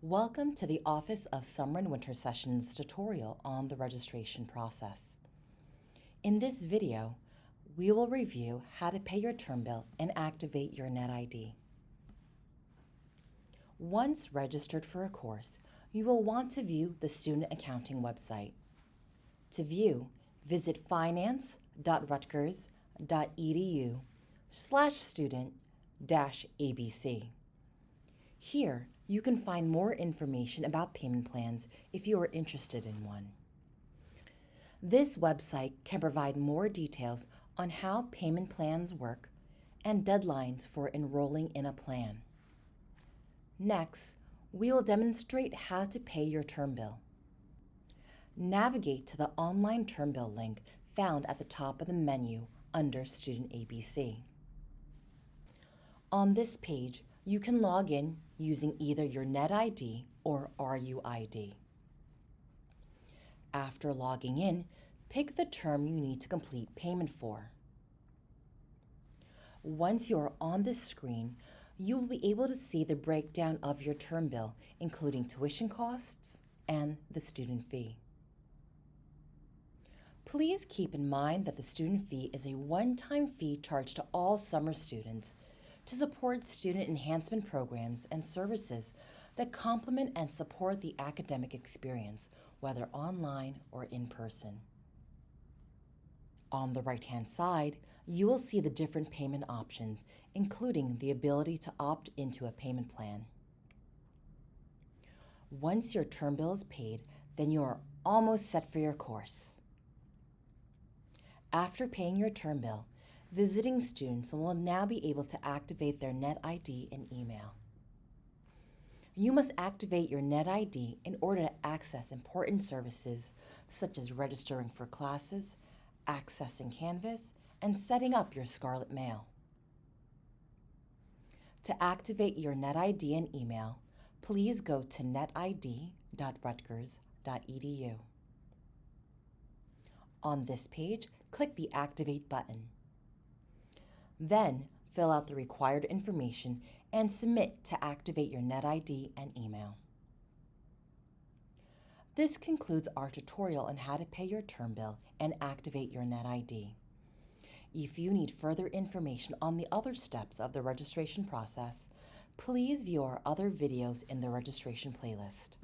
Welcome to the Office of Summer and Winter Sessions tutorial on the registration process. In this video, we will review how to pay your term bill and activate your NetID. Once registered for a course, you will want to view the student accounting website. To view, visit finance.rutgers.edu/student-abc. Here, you can find more information about payment plans if you are interested in one. This website can provide more details on how payment plans work and deadlines for enrolling in a plan. Next, we will demonstrate how to pay your term bill. Navigate to the online term bill link found at the top of the menu under Student ABC. On this page, you can log in using either your NetID or RUID. After logging in, pick the term you need to complete payment for. Once you are on this screen, you will be able to see the breakdown of your term bill, including tuition costs and the student fee. Please keep in mind that the student fee is a one-time fee charged to all summer students to support student enhancement programs and services that complement and support the academic experience, whether online or in person. On the right-hand side, you will see the different payment options, including the ability to opt into a payment plan. Once your term bill is paid, then you are almost set for your course. After paying your term bill, visiting students will now be able to activate their NetID and email. You must activate your NetID in order to access important services such as registering for classes, accessing Canvas, and setting up your Scarlet Mail. To activate your NetID and email, please go to netid.rutgers.edu. On this page, click the Activate button. Then, fill out the required information and submit to activate your NetID and email. This concludes our tutorial on how to pay your term bill and activate your NetID. If you need further information on the other steps of the registration process, please view our other videos in the registration playlist.